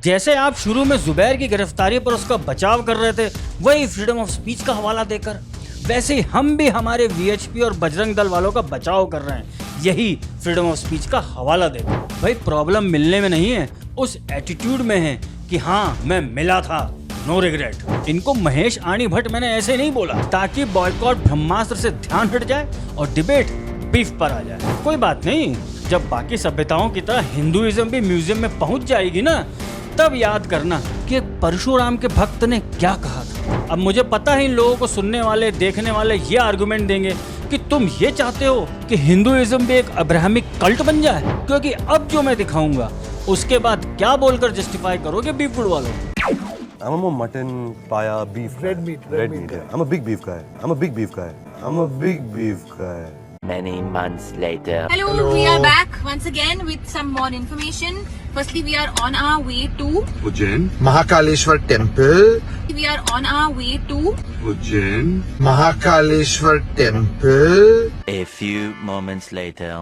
जैसे आप शुरू में जुबैर की गिरफ्तारी पर उसका बचाव कर रहे थे वही फ्रीडम ऑफ स्पीच का हवाला देकर, वैसे ही हम भी हमारे वीएचपी और बजरंग दल वालों का बचाव कर रहे हैं यही फ्रीडम ऑफ स्पीच का हवाला देकर। भाई प्रॉब्लम मिलने में नहीं है, उस एटीट्यूड में है कि हाँ मैं मिला था, नो रिग्रेट। इनको महेश आणी भट्ट मैंने ऐसे नहीं बोला ताकि बॉयकॉट ब्रह्मास्त्र से ध्यान हट जाए और डिबेट बीफ पर आ जाए। कोई बात नहीं, जब बाकी सभ्यताओं की तरह हिंदुइज्म भी म्यूजियम में पहुंच जाएगी ना, तब याद करना कि परशुराम के भक्त ने क्या कहा था। अब मुझे पता है इन लोगों को सुनने वाले देखने वाले ये आर्गुमेंट देंगे कि तुम ये चाहते हो कि हिंदुइज्म भी एक अब्राहमिक कल्ट बन जाए, क्योंकि अब जो मैं दिखाऊंगा उसके बाद क्या बोलकर जस्टिफाई करोगे बीफ फूड वालों। I'm a more mutton, paya, beef. Red meat. Yeah. I'm a big beef guy. I'm a big beef guy. Many months later. Hello, we are back once again with some more information. Firstly, we are on our way to Ujjain. Mahakaleshwar Temple. We are on our way to Ujjain. Mahakaleshwar Temple. A few moments later.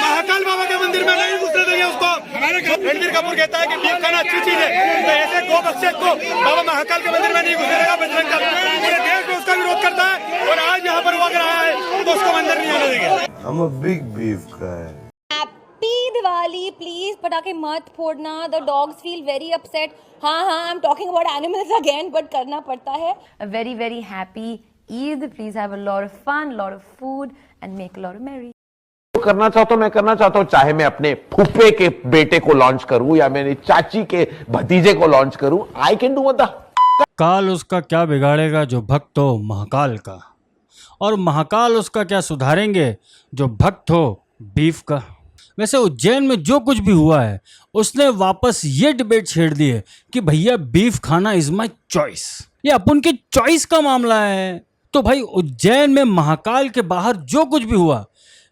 Mahakal बाबा के मंदिर में नहीं घुसने देंगे उसको। रणबीर कपूर कहता है कि बीफ खाना अच्छी चीज है, तो ऐसे गो बख्शे को बाबा महाकाल के मंदिर में नहीं घुसने देगा। बजरंग दल पूरे देश में उसका विरोध करता है और आज यहाँ पर वो अगर आया है तो उसको मंदिर नहीं आने देंगे। I'm a big beef guy. Happy Diwali, please पटाखे मत फोड़ना, the dogs feel very upset. हाँ I am talking about animals again, but करना पड़ता है। A very very happy Eid. Please have a lot of fun, lot of food and make a lot of merry. करना चाहता हूं, मैं करना चाहता हूं, चाहे मैं अपने फूफे के बेटे को लॉन्च करूं या मेरी चाची के भतीजे को लॉन्च करूं, I can do what the काल उसका क्या बिगाड़ेगा जो भक्त हो महाकाल का, और महाकाल उसका क्या सुधारेंगे जो भक्त हो बीफ का। वैसे उज्जैन में जो कुछ भी हुआ है उसने वापस ये डिबेट छेड़ दी है कि भैया बीफ खाना इज माई चॉइस, ये अपन की चॉइस का मामला है। तो भाई उज्जैन में महाकाल के बाहर जो कुछ भी हुआ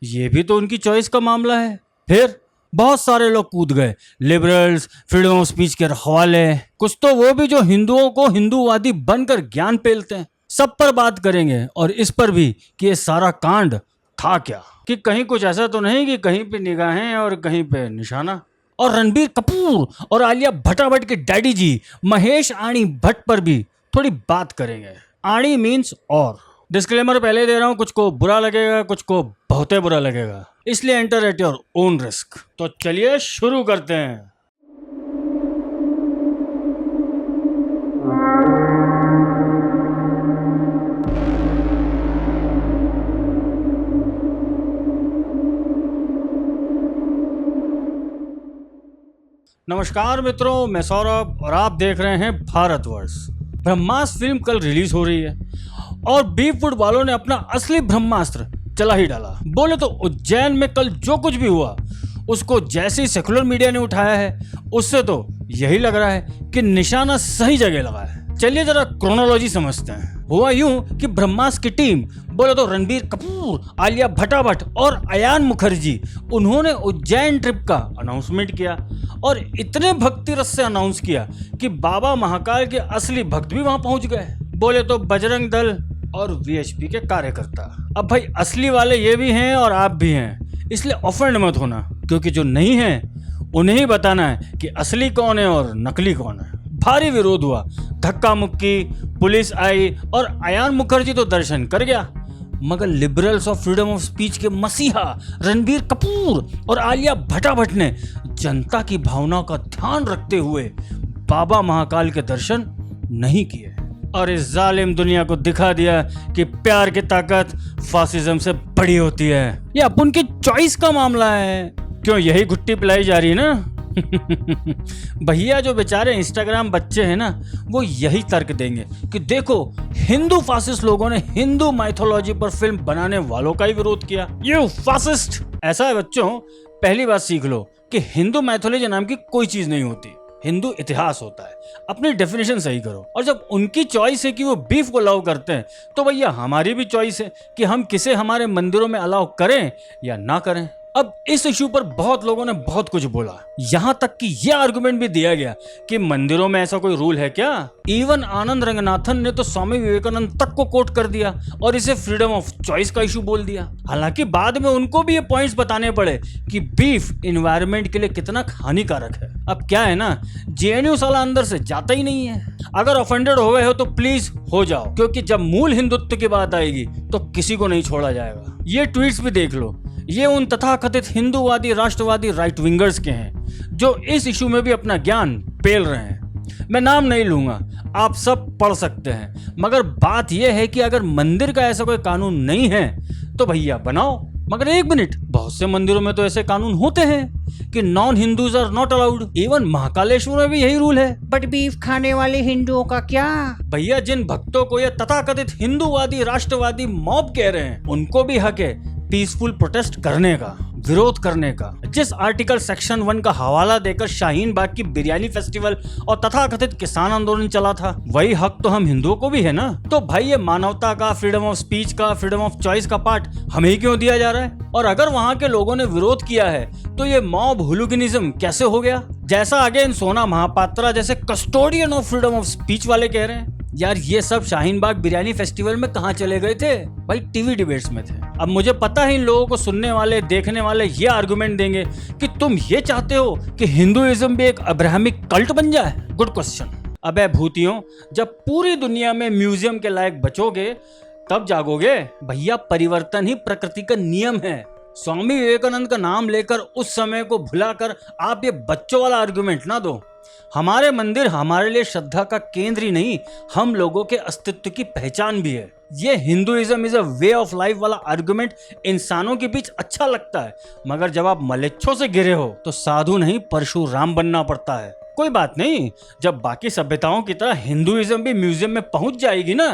ये भी तो उनकी चॉइस का मामला है। फिर बहुत सारे लोग कूद गए, लिबरल्स, फ्रीडम ऑफ स्पीच के हवाले, कुछ तो वो भी जो हिंदुओं को हिंदूवादी बनकर ज्ञान पेलते हैं। सब पर बात करेंगे और इस पर भी कि ये सारा कांड था क्या, कि कहीं कुछ ऐसा तो नहीं कि कहीं पे निगाहें और कहीं पे निशाना। और रणबीर कपूर और आलिया भट्टाभट्ट के डैडी जी महेश आणी भट्ट पर भी थोड़ी बात करेंगे। आणी मीन्स और डिस्क्लेमर पहले दे रहा हूं, कुछ को बुरा लगेगा, कुछ को बहुत बुरा लगेगा, इसलिए enter at your own risk. तो चलिए शुरू करते हैं। नमस्कार मित्रों, मैं सौरभ और आप देख रहे हैं भारतवर्ष। ब्रह्मास्त्र फिल्म कल रिलीज हो रही है और बीफ फूड वालों ने अपना असली ब्रह्मास्त्र चला ही डाला। बोले तो उज्जैन में कल जो कुछ भी हुआ उसको जैसे ही सेकुलर मीडिया ने उठाया है उससे तो यही लग रहा है कि निशाना सही जगह लगा है। चलिए जरा क्रोनोलॉजी समझते हैं। हुआ यूं कि ब्रह्मास्त्र की टीम, बोले तो रणबीर कपूर, आलिया भट्टाभट्ट और अयान मुखर्जी, उन्होंने उज्जैन ट्रिप का अनाउंसमेंट किया और इतने भक्ति रस से अनाउंस किया कि बाबा महाकाल के असली भक्त भी वहां पहुंच गए। बोले तो बजरंग दल और वीएचपी के कार्यकर्ता। अब भाई असली वाले ये भी हैं और आप भी हैं, इसलिए ऑफेंड मत होना, क्योंकि जो नहीं है उन्हें ही बताना है कि असली कौन है और नकली कौन है। भारी विरोध हुआ, धक्का मुक्की, पुलिस आई और अयान मुखर्जी तो दर्शन कर गया, मगर liberals of freedom of speech के मसीहा रणबीर कपूर और आलिया भट्टाभट्ट ने जनता की भावनाओं का ध्यान रखते हुए बाबा महाकाल के दर्शन नहीं किए और इस जालिम दुनिया को दिखा दिया कि प्यार की ताकत फासिज्म से बड़ी होती है। ये अपन की चॉइस का मामला है। क्यों यही घुट्टी पिलाई जा रही है ना? भैया जो बेचारे इंस्टाग्राम बच्चे हैं ना, वो यही तर्क देंगे कि देखो हिंदू फासिस्ट लोगों ने हिंदू माइथोलॉजी पर फिल्म बनाने वालों का ही विरोध किया। You fascist! ऐसा है बच्चों, पहली बात सीख लो कि हिंदू माइथोलॉजी नाम की कोई चीज नहीं होती। हिंदू इतिहास होता है, अपनी डेफिनेशन सही करो। और जब उनकी चॉइस है कि वो बीफ को अलाउ करते हैं, तो भैया हमारी भी चॉइस है कि हम किसे हमारे मंदिरों में अलाउ करें या ना करें। अब इस इशू पर बहुत लोगों ने बहुत कुछ बोला, यहाँ तक कि यह आर्गुमेंट भी दिया गया कि मंदिरों में ऐसा कोई रूल है क्या। इवन आनंद रंगनाथन ने तो स्वामी विवेकानंद तक को कोट कर दिया और इसे फ्रीडम ऑफ चॉइस का इशू बोल दिया। हालांकि बाद में उनको भी ये पॉइंट्स बताने पड़े कि बीफ एनवायरनमेंट के लिए कितना हानिकारक है। अब क्या है ना, जेएनयू साला अंदर से जाता ही नहीं है। अगर ऑफेंडेड हो गए हो तो प्लीज हो जाओ, क्योंकि जब मूल हिंदुत्व की बात आएगी तो किसी को नहीं छोड़ा जाएगा। ये ट्वीट्स भी देख लो, ये उन तथाकथित हिंदूवादी राष्ट्रवादी राइट विंगर्स के हैं जो इस इशू में भी अपना ज्ञान पेल रहे हैं। मैं नाम नहीं लूंगा, आप सब पढ़ सकते हैं, मगर बात यह है कि अगर मंदिर का ऐसा कोई कानून नहीं है तो भैया बनाओ। मगर एक मिनट, बहुत से मंदिरों में तो ऐसे कानून होते हैं कि non Hindus are not allowed. Even Mahakaleshwar में भी यही रूल है। बट बीफ खाने वाले हिंदुओं का क्या? भैया जिन भक्तों को ये तथाकथित हिंदूवादी राष्ट्रवादी मॉब कह रहे हैं, उनको भी हक है पीसफुल प्रोटेस्ट करने का, विरोध करने का। जिस आर्टिकल सेक्शन 1 का हवाला देकर शाहीन बाग की बिरयानी फेस्टिवल और तथाकथित किसान आंदोलन चला था, वही हक तो हम हिंदुओं को भी है ना। तो भाई ये मानवता का, फ्रीडम ऑफ स्पीच का, फ्रीडम ऑफ चॉइस का पार्ट हमें ही क्यों दिया जा रहा है? और अगर वहाँ के लोगों ने विरोध किया है तो ये मॉब हुलूगनिज्म कैसे हो गया? जैसा अगेन सोना महापात्रा जैसे custodian of freedom of speech वाले कह रहे हैं। यार ये सब शाहीन बाग बिरयानी फेस्टिवल में कहाँ चले गए थे? भाई टीवी डिबेट्स में थे। अब मुझे पता है इन लोगों को सुनने वाले, देखने वाले ये आर्गुमेंट देंगे कि तुम ये चाहते हो कि हिंदुइज्म भी एक अब्राहमिक कल्ट बन जाए। Good question. अबे भूतियों, जब पूरी दुनिया में म्यूजियम के लायक बचोगे तब जागोगे। भैया परिवर्तन ही प्रकृति का नियम है। स्वामी विवेकानंद का नाम लेकर उस समय को भुलाकर आप ये बच्चों वाला आर्गुमेंट ना दो। हमारे मंदिर हमारे लिए श्रद्धा का केंद्र ही नहीं, हम लोगों के अस्तित्व की पहचान भी है। ये Hinduism is a way of life वाला आर्गुमेंट इंसानों के बीच अच्छा लगता है, मगर जब आप मलेच्छों से घिरे हो तो साधु नहीं परशुराम बनना पड़ता है। कोई बात नहीं, जब बाकी सभ्यताओं की तरह हिंदुइज्म भी म्यूजियम में पहुंच जाएगी ना,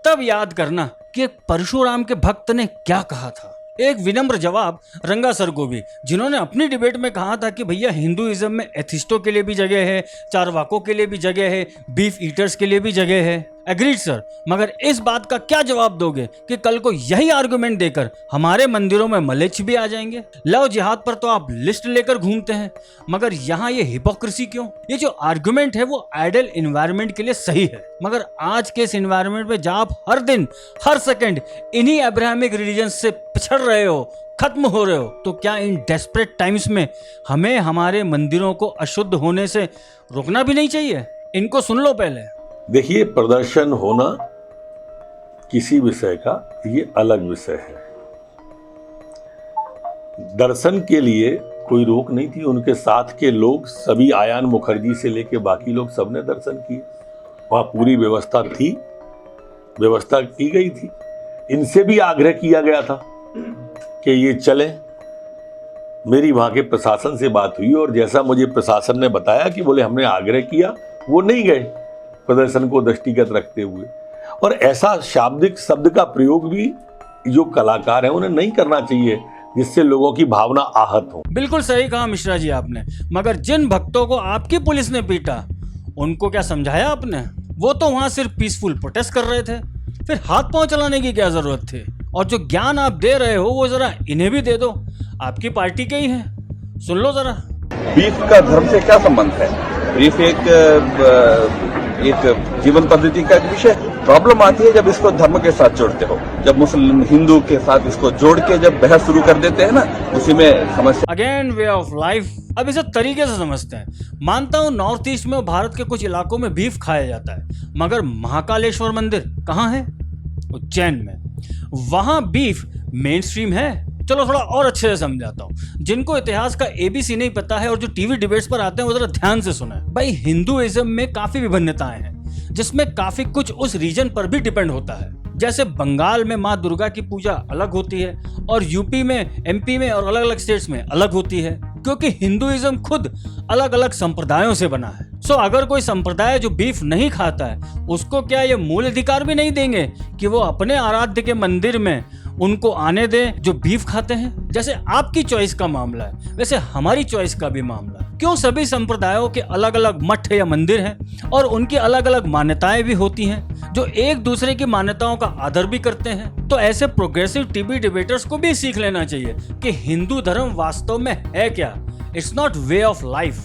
तब याद करना कि एक परशुराम के भक्त ने क्या कहा था। एक विनम्र जवाब रंगा सर को भी, जिन्होंने अपनी डिबेट में कहा था कि भैया हिंदुइज्म में एथिस्टों के लिए भी जगह है, चारवाकों के लिए भी जगह है, बीफ ईटर्स के लिए भी जगह है। एग्रीड सर, मगर इस बात का क्या जवाब दोगे कि कल को यही आर्गुमेंट देकर हमारे मंदिरों में मलेच्छ भी आ जाएंगे? लव जिहाद पर तो आप लिस्ट लेकर घूमते हैं, मगर यहाँ ये हिपोक्रेसी क्यों? ये जो आर्गुमेंट है वो आइडियल एनवायरनमेंट के लिए सही है, मगर आज के इस एनवायरनमेंट में जब आप हर दिन हर सेकंड इन्हीं अब्राहमिक रिलीजन से पिछड़ रहे हो, खत्म हो रहे हो, तो क्या इन डेस्परेट टाइम्स में हमें हमारे मंदिरों को अशुद्ध होने से रोकना भी नहीं चाहिए? इनको सुन लो पहले। देखिए, प्रदर्शन होना किसी विषय का ये अलग विषय है। दर्शन के लिए कोई रोक नहीं थी। उनके साथ के लोग सभी, आयान मुखर्जी से लेके बाकी लोग सबने दर्शन किए। वहाँ पूरी व्यवस्था थी, व्यवस्था की गई थी। इनसे भी आग्रह किया गया था कि ये चलें। मेरी वहाँ के प्रशासन से बात हुई और जैसा मुझे प्रशासन ने बताया कि बोले हमने आग्रह किया, वो नहीं गए प्रदर्शन को दृष्टिगत रखते हुए। और ऐसा शाब्दिक शब्द का प्रयोग भी जो कलाकार हैं उन्हें नहीं करना चाहिए जिससे लोगों की भावना आहत हो। बिल्कुल सही कहा मिश्रा जी आपने, मगर जिन भक्तों को आपकी पुलिस ने पीटा उनको क्या समझाया आपने? वो तो वहां सिर्फ पीसफुल प्रोटेस्ट कर रहे थे, फिर हाथ पांव चलाने की क्या जरूरत थी? और जो ज्ञान आप दे रहे हो वो जरा इन्हें भी दे दो, आपकी पार्टी के ही है, सुन लो जरा। बीफ का धर्म से क्या संबंध है? बीफ एक जीवन पद्धति का एक विषय। प्रॉब्लम आती है जब इसको धर्म के साथ जोड़ते हो, जब मुस्लिम हिंदू के साथ इसको जोड़ के जब बहस शुरू कर देते हैं ना, उसी में समस्या। Again way of life. अब इसे तरीके से समझते हैं। मानता हूँ नॉर्थ ईस्ट में भारत के कुछ इलाकों में बीफ खाया जाता है, मगर महाकालेश्वर मंदिर कहाँ है? उज्जैन में। वहां बीफ मेन स्ट्रीम है। चलो थोड़ा और अच्छे से समझाता हूँ। जिनको इतिहास का ABC नहीं पता है और जो टीवी डिबेट्स पर आते हैं वो जरा ध्यान से सुने। भाई हिंदुइज्म में काफी विभिन्नताएं हैं, जिसमें काफी कुछ उस रीजन पर भी डिपेंड होता है। जैसे बंगाल में माँ दुर्गा की पूजा अलग होती है और यूपी में, MP में और अलग अलग स्टेट्स में अलग होती है, क्योंकि हिंदुइज्म खुद अलग अलग संप्रदायों से बना है। सो अगर कोई संप्रदाय जो बीफ नहीं खाता है, उसको क्या ये मूल अधिकार भी नहीं देंगे कि वो अपने आराध्य के मंदिर में उनको आने दें जो बीफ खाते हैं? जैसे आपकी चॉइस का मामला है, वैसे हमारी चॉइस का भी मामला है। क्यों सभी संप्रदायों के अलग अलग मठ या मंदिर हैं और उनकी अलग अलग मान्यताएं भी होती हैं जो एक दूसरे की मान्यताओं का आदर भी करते हैं। तो ऐसे प्रोग्रेसिव टीवी डिबेटर्स को भी सीख लेना चाहिए कि हिंदू धर्म वास्तव में है क्या। It's not way of life.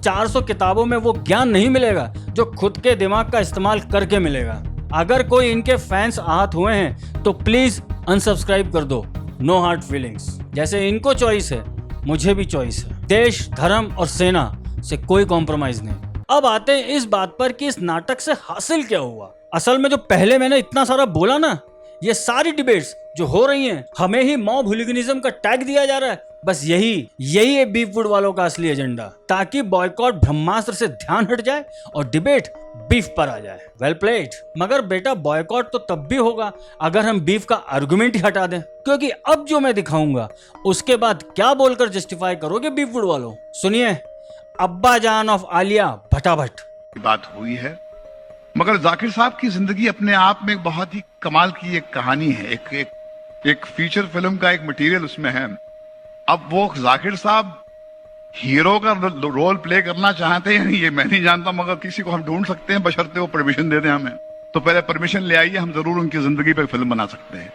400 किताबों में वो ज्ञान नहीं मिलेगा जो खुद के दिमाग का इस्तेमाल करके मिलेगा। अगर कोई इनके फैंस आहत हुए हैं तो प्लीज अनसब्सक्राइब कर दो। No hard feelings. जैसे इनको चॉइस है, मुझे भी चॉइस है। देश, धर्म और सेना से कोई कॉम्प्रोमाइज नहीं। अब आते हैं इस बात पर कि इस नाटक से हासिल क्या हुआ। असल में जो पहले मैंने इतना सारा बोला ना, ये सारी डिबेट्स जो हो रही हैं, हमें ही मॉब हुलिगनिज्म का टैग दिया जा रहा है। बस यही है बीफ फूड वालों का असली एजेंडा, ताकि बॉयकॉट ब्रह्मास्त्र से ध्यान हट जाए और डिबेट बीफ पर आ जाए। Well played. मगर बेटा बॉयकॉट तो तब भी होगा अगर हम बीफ का आर्गुमेंट ही हटा दें, क्योंकि अब जो मैं दिखाऊंगा उसके बाद क्या बोलकर जस्टिफाई करोगे बीफ फूड वालों। सुनिए, अब्बा जान ऑफ आलिया भट्टाभट बात हुई है, मगर जाकिर साहब की जिंदगी अपने आप में बहुत ही कमाल की एक कहानी है। एक फीचर फिल्म का एक मटेरियल उसमें है। अब वो जाकिर साहब हीरो का रोल प्ले करना चाहते हैं ये मैं नहीं जानता, मगर किसी को हम ढूंढ सकते हैं बशर्ते वो परमिशन दे दें हमें। तो पहले परमिशन ले आइए, हम जरूर उनकी जिंदगी पे फिल्म बना सकते हैं।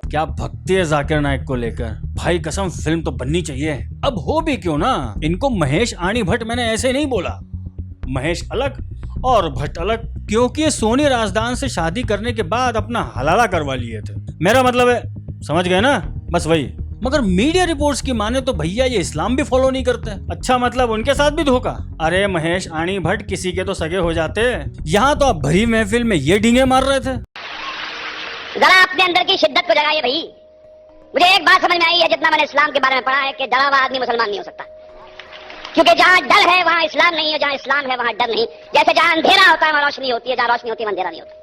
क्या भक्ति है जाकिर नाइक को लेकर। भाई कसम फिल्म तो बननी चाहिए। अब हो भी क्यों ना। इनको महेश आनी भट्ट मैंने ऐसे नहीं बोला, महेश अलग और भट्ट अलग, क्योंकि ये सोनी राजदान से शादी करने के बाद अपना हलाला करवा लिए थे। मेरा मतलब है, समझ गए ना, बस वही। मगर मीडिया रिपोर्ट्स की माने तो भैया ये इस्लाम भी फॉलो नहीं करते। अच्छा, मतलब उनके साथ भी धोखा। अरे महेश आनी भट्ट किसी के तो सगे हो जाते। यहाँ तो आप भरी महफिल में ये डींगे मार रहे थे। जरा अपने अंदर की शिद्दत को जगाइए भाई। मुझे एक बात समझ में आई है जितना मैंने इस्लाम के बारे में पढ़ा है कि डरा हुआ आदमी मुसलमान नहीं हो सकता, क्योंकि जहाँ डर है वहाँ इस्लाम नहीं है, जहाँ इस्लाम है वहाँ डर नहीं। जैसे जहाँ अंधेरा होता है वहाँ रोशनी होती है, जहाँ रोशनी होती है वहाँ अंधेरा नहीं होता।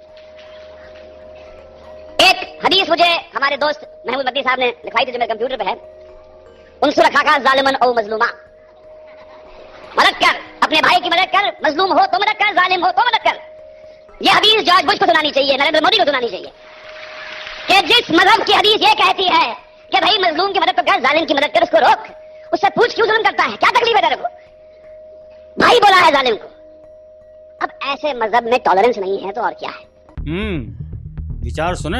एक हदीस मुझे हमारे दोस्त महमूद मद्दी साहब ने लिखवाई थी जो मेरे कंप्यूटर पे है। उनसे रखा था जालिमन और मजलूमा, मदद कर, अपने भाई की मदद कर, मजलूम हो तो मदद कर, जालिम हो तो मदद कर। ये हदीस जॉर्ज बुश को सुनानी चाहिए, नरेंद्र मोदी को सुनानी चाहिए कि जिस मजहब की हदीस ये कहती है कि भाई मजलूम की मदद तो कर, जालिम की मदद कर, उसको रोक, उससे पूछ क्यों जुल्म करता है, क्या तकलीफ है तेरे को, भाई बोला है जालिम को। अब ऐसे मजहब में टॉलरेंस नहीं है तो और क्या है। विचार सुने।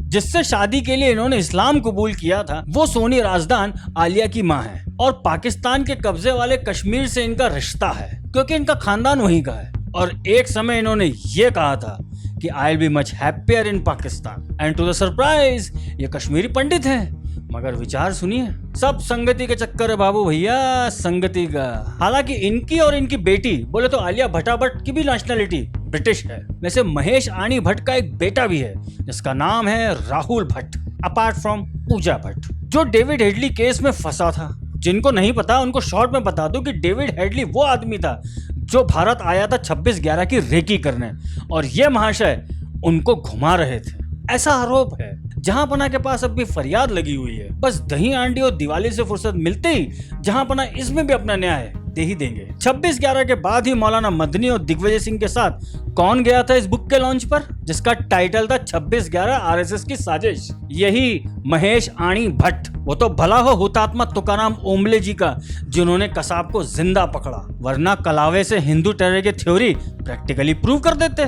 जिससे शादी के लिए इन्होंने इस्लाम कबूल किया था वो सोनी राजदान आलिया की माँ है, और पाकिस्तान के कब्जे वाले कश्मीर से इनका रिश्ता है क्योंकि इनका खानदान वहीं का है। और एक समय इन्होंने ये कहा था कि I will be much happier in Pakistan, and to the surprise ये कश्मीरी पंडित हैं। मगर विचार सुनिए, सब संगति के चक्कर है बाबू भैया, संगति का। हालांकि इनकी और इनकी बेटी बोले तो आलिया भट्टाभट की भी नेशनलिटी ब्रिटिश है। वैसे महेश आनी भट्ट का एक बेटा भी है जिसका नाम है राहुल भट्ट, अपार्ट फ्रॉम पूजा भट्ट, जो डेविड हेडली केस में फंसा था। जिनको नहीं पता उनको शॉर्ट में बता दूं कि डेविड हेडली वो आदमी था जो भारत आया था 26/11 की रेकी करने, और ये महाशय उनको घुमा रहे थे, ऐसा आरोप है। जहां पना के पास अब भी फरियाद लगी हुई है। बस दही आंडी और दिवाली से फुर्सत मिलते ही जहां पना इसमें भी अपना न्याय दे ही देंगे। 26/11 के बाद ही मौलाना मदनी और दिग्विजय सिंह के साथ कौन गया था इस बुक के लॉन्च पर, जिसका टाइटल था 26/11 आरएसएस की साजिश। यही महेश आनी भट्ट। वो तो भला हो हुतात्मा तुकाराम ओमले जी का, जिन्होंने कसाब को जिंदा पकड़ा, वरना कलावे से हिंदू टेरर की थ्योरी प्रैक्टिकली प्रूव कर देते।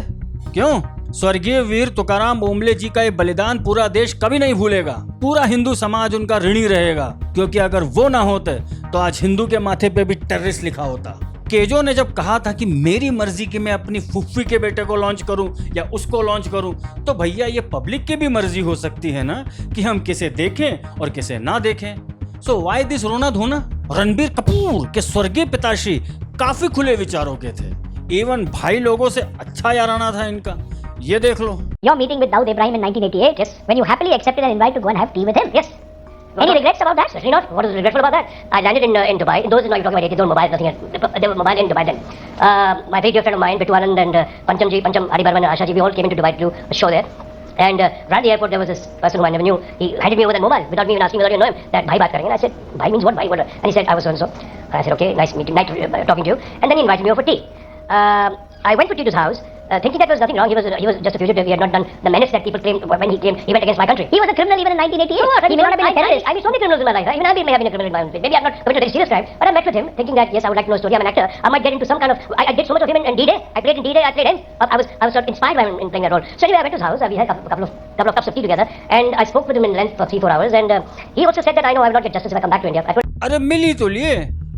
क्यों? स्वर्गीय वीर तुकाराम ओमले जी का ये बलिदान पूरा देश कभी नहीं भूलेगा। पूरा हिंदू समाज उनका ऋणी रहेगा, क्योंकि अगर वो ना होते तो आज हिंदू के माथे पे भी टेररिस्ट लिखा होता। केजो ने जब कहा था कि मेरी मर्जी की मैं अपनी फुफ्फी के बेटे को लॉन्च करूं या उसको लॉन्च करूं, तो भैया ये पब्लिक की भी मर्जी हो सकती है ना कि हम किसे देखें और किसे ना देखें। सो व्हाई दिस रोना धोना। रणबीर कपूर के स्वर्गीय पिताश्री काफी खुले विचारों के थे, इवन भाई लोगों से अच्छा याराना था इनका। ये देख लो। Your meeting with Dawood Ibrahim in 1988, yes, when you happily accepted an invite to go and have tea with him, yes. Any regrets about that? Certainly not. What is regretful about that? I landed in Dubai. In those days, you're talking about 80s, there were mobiles, nothing else. There were mobile in Dubai then. My very dear friend of mine, Bittu Anand and Pancham Haribarman and Asha ji, we all came into Dubai to do a show there. And around the airport, there was this person whom I never knew. He handed me over that mobile without me even asking whether you know him. That bhai baat karenge. And I said, bhai means what? Bhai what? And he said, I was so and so. And I said, okay, nice meeting, nice talking to you. And then he invited me over for tea. I went to Tito's house. thinking that there was nothing wrong. He was just a fugitive. He had not done the menace that people claimed when he came. He went against my country. He was a criminal even in 1988. He may not have been a terrorist. I've seen so many criminals in my life. Even I may have been a criminal in my own way. Maybe I've not committed a very serious crime, but I met with him, thinking that yes, I would like to know a story. I'm an actor. I might get into some kind of. I did so much of him in D-Day. I played in D-Day. I played him. I was sort of inspired by him in playing that role. So anyway, I went to his house. We had a couple of cups of tea together, and I spoke with him in length for 3-4 hours. And he also said that I know I will not get justice if I come back to India. अरे मिली तो लिए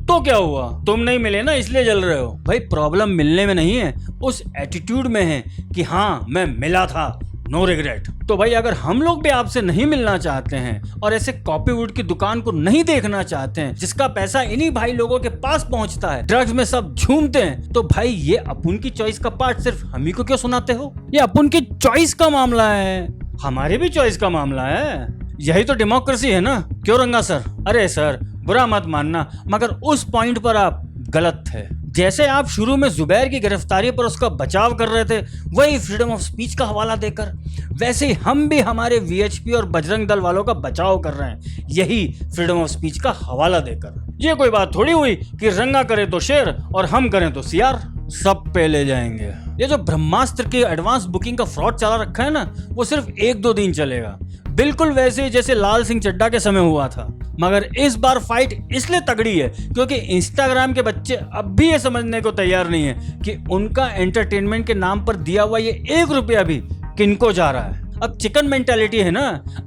तो क्या हुआ, तुम नहीं मिले ना इसलिए जल रहे हो। भाई प्रॉब्लम मिलने में नहीं है, उस एटीट्यूड में है कि हाँ मैं मिला था, नो रिग्रेट। तो भाई अगर हम लोग भी आपसे नहीं मिलना चाहते हैं और ऐसे कॉपीवुड की दुकान को नहीं देखना चाहते हैं जिसका पैसा इन्हीं भाई लोगों के पास पहुंचता है, ड्रग्स में सब झूमते हैं, तो भाई ये अपुन की चॉइस का पार्ट सिर्फ हम ही को क्यों सुनाते हो? ये अपुन की चॉइस का मामला है, हमारी भी चॉइस का मामला है। यही तो डेमोक्रेसी है ना, क्यों रंगा सर? अरे सर बुरा मत मानना, मगर उस पॉइंट पर आप गलत थे। जैसे आप शुरू में जुबैर की गिरफ्तारी पर उसका बचाव कर रहे थे वही फ्रीडम ऑफ स्पीच का हवाला देकर, वैसे ही हम भी हमारे वीएचपी और बजरंग दल वालों का बचाव कर रहे हैं यही फ्रीडम ऑफ स्पीच का हवाला देकर। ये कोई बात थोड़ी हुई कि रंगा करे तो शेर और हम करें तो सीआर, सब पे ले जाएंगे। ये जो ब्रह्मास्त्र की एडवांस बुकिंग का फ्रॉड चला रखा है ना, वो सिर्फ 1-2 दिन चलेगा, बिल्कुल वैसे ही जैसे लाल सिंह चड्ढा के समय हुआ था। मगर इस बार फाइट इसलिए तगड़ी है क्योंकि इंस्टाग्राम के बच्चे अब भी ये समझने को तैयार नहीं है कि उनका एंटरटेनमेंट के नाम पर दिया हुआ ये 1 रुपया भी किनको जा रहा है। अब चिकन मेंटालिटी है ना,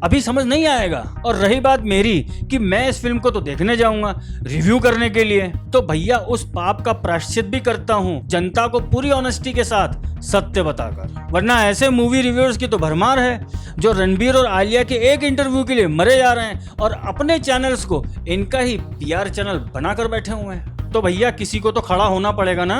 अभी समझ नहीं आएगा। और रही बात मेरी कि मैं इस फिल्म को तो देखने जाऊंगा रिव्यू करने के लिए, तो भैया उस पाप का प्रायश्चित भी करता हूँ जनता को पूरी ऑनेस्टी के साथ सत्य बताकर। वरना ऐसे मूवी रिव्यूअर्स की तो भरमार है जो रणबीर और आलिया के एक इंटरव्यू के लिए मरे जा रहे हैं और अपने चैनल्स को इनका ही पीआर चैनल बनाकर बैठे हुए हैं। तो भैया किसी को तो खड़ा होना पड़ेगा ना।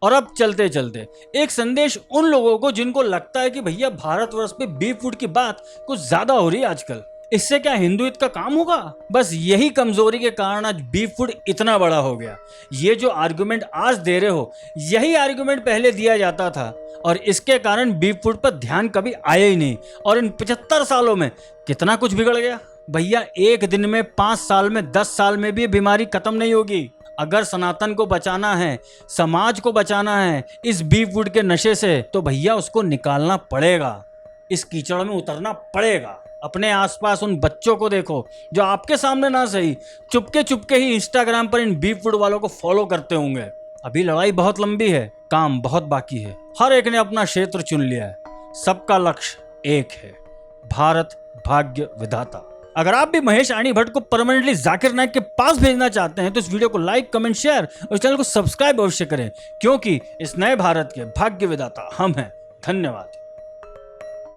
और अब चलते चलते एक संदेश उन लोगों को जिनको लगता है कि भैया भारतवर्ष पे बीफ फूड की बात कुछ ज्यादा हो रही है आजकल, इससे क्या हिंदुत्व का काम होगा? बस यही कमजोरी के कारण आज बीफ फूड इतना बड़ा हो गया। ये जो आर्गुमेंट आज दे रहे हो यही आर्गुमेंट पहले दिया जाता था और इसके कारण बीफ फूड पर ध्यान कभी आया ही नहीं। और इन 75 सालों में कितना कुछ बिगड़ गया भैया। 1 दिन में, 5 साल में, 10 साल में भी ये बीमारी खत्म नहीं होगी। अगर सनातन को बचाना है, समाज को बचाना है इस बीफ फूड के नशे से, तो भैया उसको निकालना पड़ेगा, इस कीचड़ में उतरना पड़ेगा। अपने आसपास उन बच्चों को देखो जो आपके सामने ना सही चुपके चुपके ही इंस्टाग्राम पर इन बीफ फूड वालों को फॉलो करते होंगे। अभी लड़ाई बहुत लंबी है, काम बहुत बाकी है। हर एक ने अपना क्षेत्र चुन लिया है, सबका लक्ष्य एक है, भारत भाग्य विधाता। अगर आप भी महेश आनी भट्ट को परमानेंटली जाकिर नाइक के पास भेजना चाहते हैं तो इस वीडियो को लाइक, कमेंट, शेयर और चैनल को सब्सक्राइब अवश्य करें, क्योंकि इस नए भारत के भाग्य विधाता हम हैं। धन्यवाद।